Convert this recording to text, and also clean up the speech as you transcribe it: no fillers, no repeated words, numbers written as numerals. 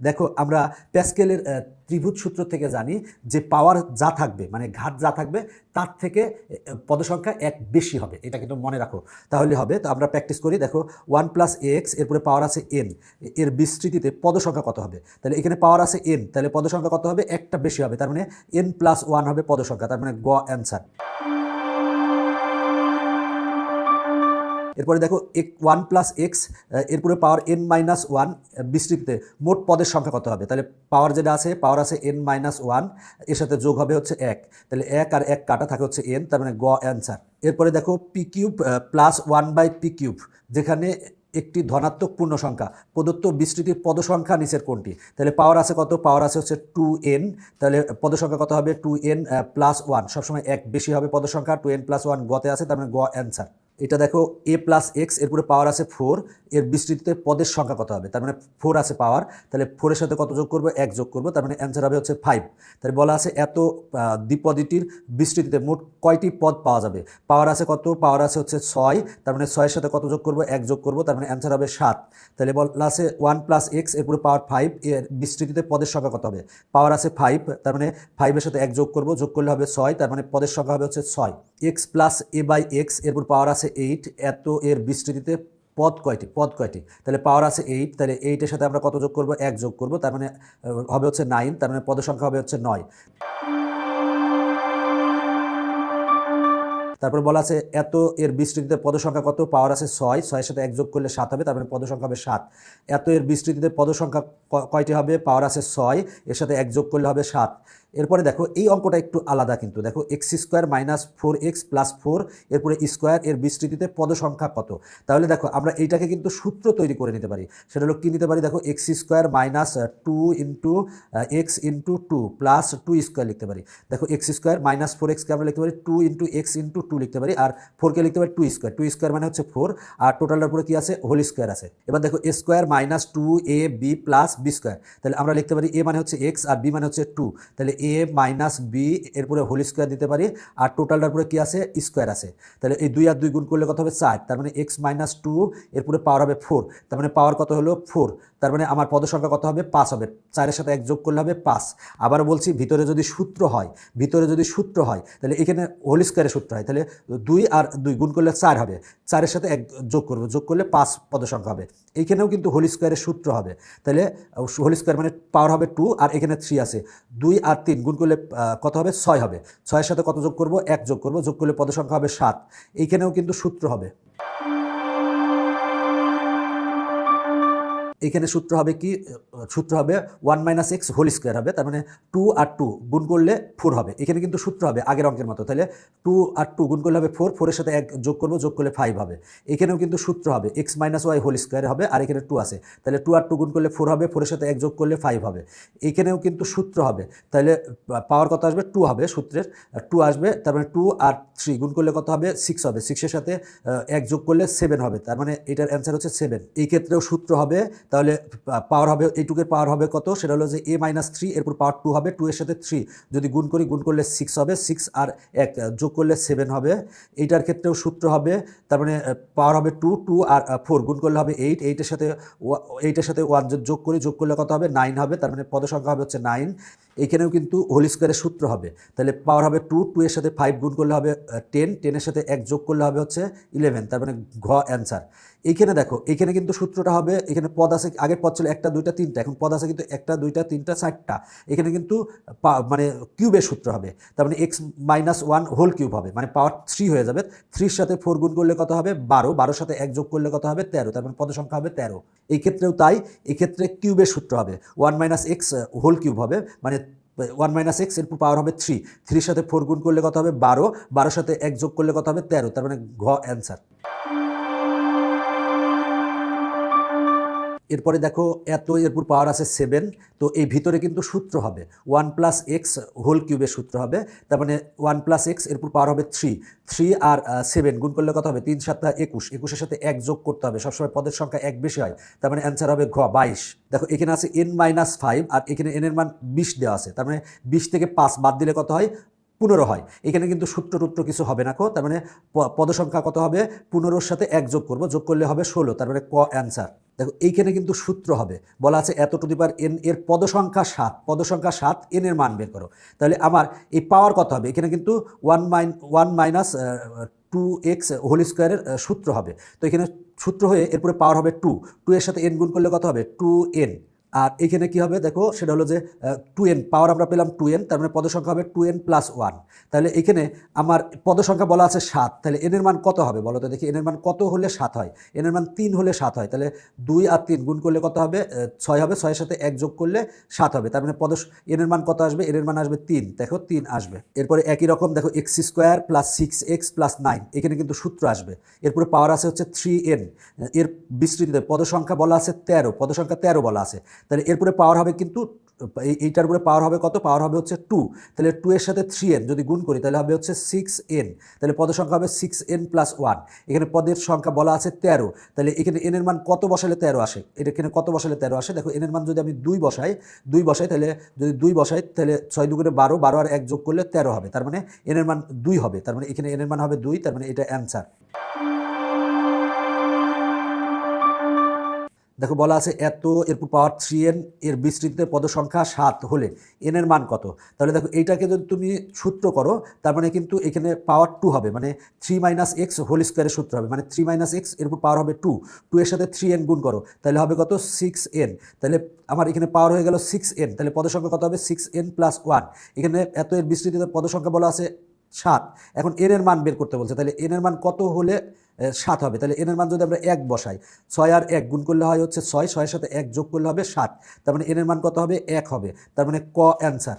দেখো আমরা প্যাসকেলের ত্রিভুজ সূত্র থেকে জানি যে পাওয়ার যা থাকবে মানে ঘাত যা থাকবে তার থেকে পদসংখ্যা এক বেশি হবে, এটা কিন্তু মনে রাখো, তাহলে হবে। তো আমরা প্র্যাকটিস করি। দেখো 1+x এরপরে পাওয়ার আছে n, এর বিস্তৃতিতে পদসংখ্যা কত হবে? তাহলে এখানে পাওয়ার আছে n, তাহলে পদসংখ্যা কত হবে? একটা বেশি হবে, তার মানে n+1 হবে পদসংখ্যা, তার মানে গ অ্যান্সার। এরপরে দেখো 1+x এরপরে পাওয়ার n-1 বিস্তৃতিতে মোট পদের সংখ্যা কত হবে? তাহলে পাওয়ার যেটা আছে, পাওয়ার আছে n-1, এর সাথে যোগ হবে হচ্ছে 1, তাহলে 1 আর 1 কাটা থাকে হচ্ছে n, তার মানে গ অ্যান্সার। এরপরে দেখো p³ + 1/p³, যেখানে একটি ধনাত্মক পূর্ণ সংখ্যা, প্রদত্ত বিস্তৃতির পদসংখ্যা নিচের কোনটি? তাহলে পাওয়ার আছে কত? পাওয়ার আছে হচ্ছে 2n, তাহলে পদসংখ্যা কত হবে? 2n+1, সবসময় এক বেশি হবে পদসংখ্যা, 2n+1 গতে আছে, তার মানে গ অ্যান্সার। এটা দেখো a+x এরপরে পাওয়ার আছে 4, এর বিস্তৃতিতে পদের সংখ্যা কত হবে? তার মানে 4 আছে পাওয়ার, তাহলে 4-এর সাথে কত যোগ করবো? 1 যোগ করবো, তার মানে অ্যান্সার হবে হচ্ছে 5। তাহলে বলা আছে এত দ্বিপদীটির বিস্তৃতিতে মোট কয়টি পদ পাওয়া যাবে? পাওয়ার আছে কত? পাওয়ার আছে হচ্ছে 6, তার মানে 6-এর সাথে কত যোগ করবো? 1 যোগ করবো, তার মানে অ্যান্সার হবে 7। তাহলে বলা আছে 1+x এরপরে পাওয়ার 5, এর বিস্তৃতিতে পদের সংখ্যা কত হবে? পাওয়ার আছে 5, তার মানে 5-এর সাথে 1 যোগ করবো, যোগ করলে হবে 6, তার মানে পদের সংখ্যা হবে হচ্ছে 6। x+a/x এরপর পাওয়ার আছে 8, এত এর বিস্তৃতিতে পদ কয়টি? তাহলে পাওয়ার আছে 8, তাহলে 8-এর সাথে আমরা কত যোগ করবো? 1 যোগ করবো, তার মানে হবে হচ্ছে 9, তার মানে পদের সংখ্যা হবে হচ্ছে 9। তারপর বলা আছে এত এর বিস্তৃতিতে পদসংখ্যা কত? পাওয়ার আছে 6, 6-এর সাথে 1 যোগ করলে 7 হবে, তার মানে পদসংখ্যা হবে 7। এত এর বিস্তৃতিতে পদসংখ্যা কয়টি হবে? পাওয়ার আছে 6, এর সাথে 1 যোগ করলে হবে 7। এরপরে দেখো এই অঙ্কটা একটু আলাদা কিন্তু, দেখো x² - 4x + 4 এরপরে স্কোয়ার এর বিস্তৃতিতে পদসংখ্যা কত? তাহলে দেখো আমরা এইটাকে কিন্তু সূত্র তৈরি করে নিতে পারি। সেটা হলো কি নিতে পারি? দেখো x² - 2 × x × 2 + 2² লিখতে পারি। দেখো x² - 4x-কে আমরা লিখতে পারি 2 × x × 2 লিখতে পারি, আর 4-কে লিখতে পারি 2² মানে হচ্ছে 4, আর টোটালটার উপরে কি আছে? হোল স্কোয়ার আছে। এবার দেখো a² - 2ab + b², তাহলে আমরা লিখতে পারি a মানে হচ্ছে x আর b মানে হচ্ছে 2, তাহলে a - b এরপরে হোল স্কোয়ার দিতে পারি, আর টোটালটার উপরে কি আছে? স্কোয়ার আছে। তাহলে এই 2 আর 2 গুণ করলে কত হবে? 4, তার মানে x - 2 এরপরে পাওয়ার হবে 4, তার মানে পাওয়ার কত হলো? 4, তার মানে আমার পদসংখ্যা কত হবে? 5 হবে। 4-এর সাথে 1 যোগ করলে হবে 5। আবারও বলছি, ভিতরে যদি সূত্র হয় তাহলে এখানে হোল স্কোয়ারের সূত্র হয়, তাহলে 2 আর 2 গুণ করলে 4 হবে, 4-এর সাথে 1 যোগ করবো, যোগ করলে 5 পদসংখ্যা হবে। এইখানেও কিন্তু হোল স্কোয়ারের সূত্র হবে, তাহলে হোল স্কোয়ার মানে পাওয়ার হবে 2, আর এখানে 3 আছে, 2 আর 3 গুণ করলে কত হবে? 6 হবে। 6-এর সাথে কত যোগ করবো? 1 যোগ করবো, যোগ করলে পদসংখ্যা হবে 7। এইখানেও কিন্তু সূত্র হবে। এখানে সূত্র হবে কি? সূত্র হবে 1 - x হোল স্কোয়ার হবে, তার মানে 2 আর 2 গুণ করলে 4 হবে। এখানে কিন্তু সূত্র হবে আগের অঙ্কের মতো, তাহলে 2 আর 2 গুণ করলে হবে 4, 4-এর সাথে 1 যোগ করবো, যোগ করলে 5 হবে। এখানেও কিন্তু সূত্র হবে x - y হোল স্কোয়ার হবে, আর এখানে 2 আছে, তাহলে 2 আর 2 গুণ করলে 4 হবে, 4-এর সাথে 1 যোগ করলে 5 হবে। এখানেও কিন্তু সূত্র হবে, তাহলে পাওয়ার কত আসবে? 2 হবে, সূত্রের 2 আসবে, তার মানে 2 আর 3 গুণ করলে কত হবে? 6 হবে, 6-এর সাথে 1 যোগ করলে 7 হবে, তার মানে এটার অ্যান্সার হচ্ছে 7। এই ক্ষেত্রেও সূত্র হবে, তাহলে পাওয়ার হবে এইটুকের পাওয়ার হবে কত? সেটা হলো যে a - 3 এরপর পাওয়ার 2 হবে, 2-এর সাথে 3 যদি গুণ করলে 6 হবে, 6 আর 1 যোগ করলে 7 হবে। এইটার ক্ষেত্রেও সূত্র হবে, তার মানে পাওয়ার হবে 2, 2 আর 4 গুণ করলে হবে 8, 8-এর সাথে 1 যোগ করলে কত হবে? 9 হবে, তার মানে পদসংখ্যা হবে হচ্ছে 9। এইখানেও কিন্তু হোল স্কোয়ারের সূত্র হবে, তাহলে পাওয়ার হবে 2, 2-এর সাথে 5 গুণ করলে হবে 10, 10-এর সাথে 1 যোগ করলে হবে হচ্ছে 11, তার মানে ঘ অ্যান্সার। এইখানে দেখো, এইখানে কিন্তু সূত্রটা হবে, এখানে পদ আছে, আগের পদ ছিল 1, 2, 3, এখন পদ আছে কিন্তু 1, 2, 3, 4টা। এখানে কিন্তু মানে কিউবের সূত্র হবে, তার মানে x - 1 হোল কিউব হবে, মানে পাওয়ার 3 হয়ে যাবে। 3-এর সাথে 4 গুণ করলে কত হবে? 12, 12-এর সাথে 1 যোগ করলে কত হবে? 13, তার মানে পদসংখ্যা হবে 13। এই ক্ষেত্রেও তাই, এই ক্ষেত্রে কিউবের সূত্র হবে 1 - x হোল কিউব হবে, মানে 1 - x এর পাওয়ার হবে 3, 3-এর সাথে 4 গুণ করলে কত হবে? 12, 12-এর সাথে 1 যোগ করলে কত হবে? 13, তার মানে ঘ অ্যান্সার। এরপরে দেখো এত এরপর পাওয়ার আছে 7, তো এই ভিতরে কিন্তু সূত্র হবে 1+x হোল কিউবের সূত্র হবে, তার মানে 1+x এরপর পাওয়ার হবে 3, 3 আর 7 গুণ করলে কত হবে? 3 × 7 = 21, 21-এর সাথে 1 যোগ করতে হবে, সবসময় পদের সংখ্যা 1 বেশি হয়, তার মানে অ্যান্সার হবে ঘ 22। দেখো এখানে আছে n-5 আর এখানে n এর মান 20 দেওয়া আছে, তার মানে 20 থেকে 5 বাদ দিলে কত হয়? 15 হয়। এখানে কিন্তু সূত্র কিছু হবে না, তার মানে পদসংখ্যা কত হবে? 15-এর সাথে 1 যোগ করবো, যোগ করলে হবে 16, তার মানে ক অ্যান্সার। দেখো এইখানে কিন্তু সূত্র হবে, বলা আছে এত টু দি পাওয়ার n এর পদসংখ্যা 7 n এর মান বের করো। তাহলে আমার এই পাওয়ার কত হবে, এখানে কিন্তু 1 মাইনাস 2x হোল স্কোয়ারের সূত্র হবে। তো এখানে সূত্র হয়ে এরপরে পাওয়ার হবে 2 এর সাথে n গুণ করলে কত হবে 2n। আর এখানে কি হবে দেখো, সেটা হলো যে 2n পাওয়ার আমরা পেলাম 2n, তার মানে পদসংখ্যা হবে 2n প্লাস 1। তাহলে এখানে আমার পদসংখ্যা বলা আছে 7, তাহলে n এর মান কত হবে বলো তো দেখি, n এর মান কত হলে 7 হয়, n এর মান 3 হলে 7 হয়। তাহলে 2 আর 3 গুণ করলে কত হবে 6 হবে, 6 এর সাথে 1 যোগ করলে 7 হবে। তার মানে n এর মান কত আসবে, n এর মান আসবে 3, দেখো 3 আসবে। এরপরে একই রকম দেখো x square plus 6x plus 9, এখানে কিন্তু সূত্র আসবে। এরপরে পাওয়ার আছে হচ্ছে 3n, এর বিস্তৃতিতে পদসংখ্যা বলা আছে 13, পদসংখ্যা 13 বলা আছে। তাহলে এরপরে পাওয়ার হবে কিন্তু এইটার উপরে পাওয়ার হবে কত, পাওয়ার হবে হচ্ছে 2। তাহলে 2 এর সাথে 3n যদি গুণ করি তাহলে হবে হচ্ছে 6n, তাহলে পদের সংখ্যা হবে 6n প্লাস 1। এখানে পদের সংখ্যা বলা আছে 13, তাহলে এখানে n এর মান কত বসালে 13 আসে, এটা এখানে কত বসালে 13 আসে, দেখো n এর মান যদি আমি 2 বসাই তাহলে যদি 2 বসাই তাহলে 6 দুগুণে 12, 12 আর 1 যোগ করলে 13 হবে, তার মানে n এর মান 2 হবে। তার মানে এখানে n এর মান হবে 2, তার মানে এটা অ্যান্সার। দেখো বলা আছে এত এরপর পাওয়ার 3n এর বিস্তৃতিতে পদসংখ্যা 7 হলে n এর মান কত। তাহলে দেখো এইটাকে যদি তুমি সূত্র করো তার মানে কিন্তু এখানে পাওয়ার 2 হবে, মানে 3 মাইনাস এক্স হোল স্কোয়ারের সূত্র হবে, মানে 3 মাইনাস এক্স এরপর পাওয়ার হবে 2 এর সাথে 3n গুণ করো তাহলে হবে কত 6n। তাহলে আমার এখানে পাওয়ার হয়ে গেল 6n, তাহলে পদসংখ্যা কত হবে 6n প্লাস 1। এখানে এত এর বিস্তৃতিতে পদসংখ্যা বলা আছে 7, এখন n এর মান বের করতে বলছে, তাহলে n এর মান কত হলে 7 হবে। তাহলে n এর মান যদি আমরা 1 বসাই, 6 আর 1 গুণ করলে হয় হচ্ছে 6, 6 এর সাথে 1 যোগ করলে হবে 7, তার মানে n এর মান কত হবে 1 হবে, তার মানে ক অ্যান্সার।